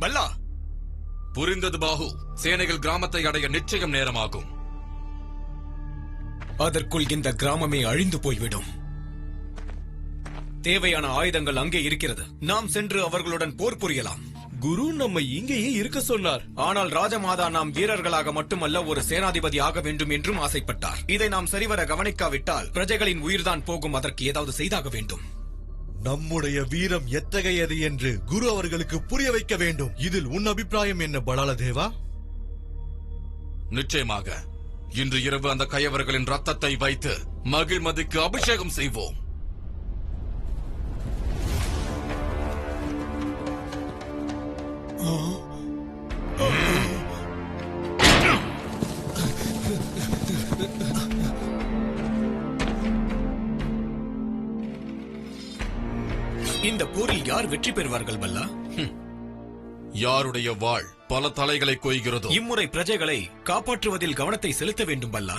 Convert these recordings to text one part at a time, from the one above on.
பல்லா, புரிந்தது பாகு. சேனைகள் கிராமத்தை அடைய நிச்சயம் நேரமாகும். அதற்குள் இந்த கிராமமே அழிந்து போய்விடும். தேவையான ஆயுதங்கள் அங்கே இருக்கிறது. நாம் சென்று அவர்களுடன் போர் புரியலாம். குரு நம்மை இங்கேயே இருக்க சொன்னார். ஆனால் ராஜமாதா நாம் வீரர்களாக மட்டுமல்ல, ஒரு சேனாதிபதி ஆக வேண்டும் என்றும் ஆசைப்பட்டார். இதை நாம் சரிவர கவனிக்காவிட்டால் பிரஜைகளின் உயிர்தான் போகும். அதற்கு ஏதாவது செய்தாக வேண்டும். நம்முடைய வீரம் எத்தகையது என்று குரு அவர்களுக்கு புரிய வைக்க வேண்டும். இதில் உன் அபிப்பிராயம் என்ன பலால தேவா? நிச்சயமாக இன்று இரவு அந்த கயவர்களின் ரத்தத்தை வைத்து மகிழ்மதிக்கு அபிஷேகம் செய்வோம். இந்த போரில் யார் வெற்றி பெறுவார்கள் பல்லா? யாருடைய வாழ் பல தலைகளை கொய்கிறதோ. இம்முறை பிரஜைகளை காப்பாற்றுவதில் கவனத்தை செலுத்த வேண்டும் பல்லா.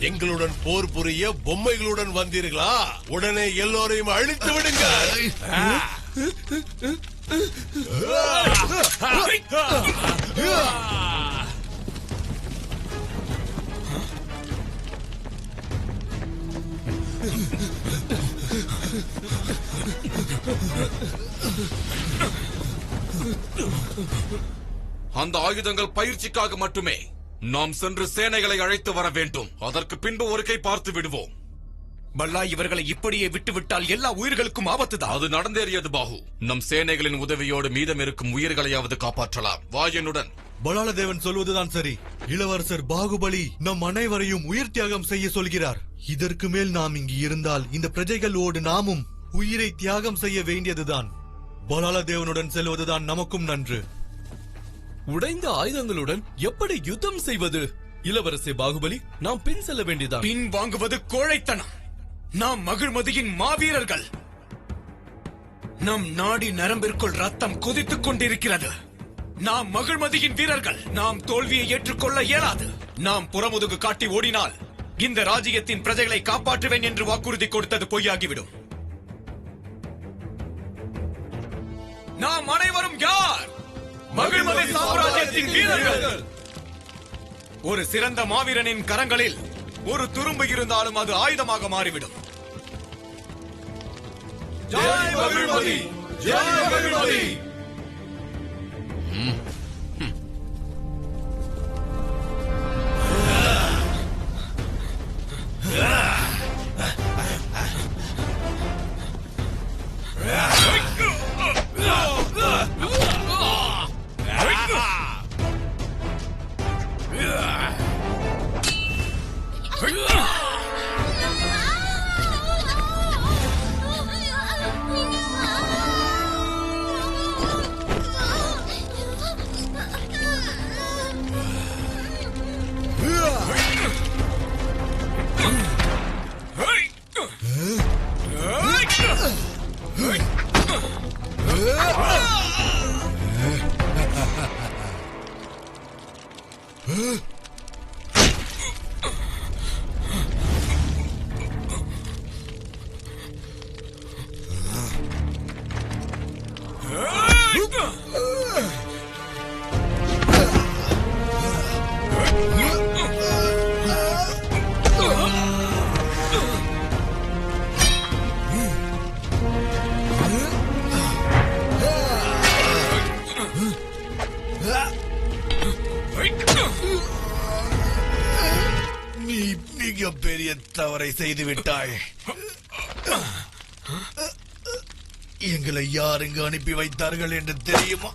எங்களுடன் போர் புரிய பொம்மைகளுடன் வந்தீர்களா? உடனே எல்லோரையும் அழித்து விடுங்க. அந்த ஆயுதங்கள் பயிற்சிக்காக மட்டுமே. நாம் சென்று சேனைகளை அழைத்து வர வேண்டும். அதற்கு பின்பு ஒரு கை பார்த்து விடுவோம். பல்லா, இவர்களை இப்படியே விட்டுவிட்டால் எல்லா உயிர்களுக்கும் ஆபத்துதான். அது நடந்தேறியது பாகு. நம் சேனைகளின் உதவியோடு மீதம் இருக்கும் உயிர்களையாவது காப்பாற்றலாம். வா என்னுடன். பலாலதேவன் சொல்வதுதான் சரி. இளவரசர் பாகுபலி நம் அனைவரையும் உயிர் தியாகம் செய்ய சொல்கிறார். இதற்கு மேல் நாம் இங்கு இருந்தால் இந்த பிரஜைகளோடு நாமும் உயிரை தியாகம் செய்ய வேண்டியதுதான். பலாலதேவனுடன் செல்வதுதான் நமக்கும் நன்று. உடைந்த ஆயுதங்களுடன் எப்படி யுத்தம் செய்வது? இளவரசி பாகுபலி, நாம் பின் செல்ல வேண்டியதான். பின் வாங்குவது கோழைத்தனம். நாம் மகிழ்மதியின் மாவீரர்கள். நம் நாடி நரம்பிற்குள் ரத்தம் கொதித்துக் கொண்டிருக்கிறது. நாம் மகிழ்மதியின் வீரர்கள். நாம் தோல்வியை ஏற்றுக்கொள்ள இயலாது. நாம் புறமுதுகு காட்டி ஓடினால் இந்த ராஜ்யத்தின் பிரஜைகளை காப்பாற்றுவேன் என்று வாக்குறுதி கொடுத்தது பொய்யாகிவிடும். நாம் அனைவரும் யார்? மகிழ்மதி சாம்ராஜ்யத்தின் வீரர்கள். ஒரு சிறந்த மாவீரனின் கரங்களில் ஒரு துரும்பு இருந்தாலும் அது ஆயுதமாக மாறிவிடும். ஜெய் மகிழ்மதி! ஜெய் மகிழ்மதி! மிகப்பெரிய தவறை செய்து விட்டாய். எங்களை யார் இங்கு அனுப்பி வைத்தார்கள் என்று தெரியுமா?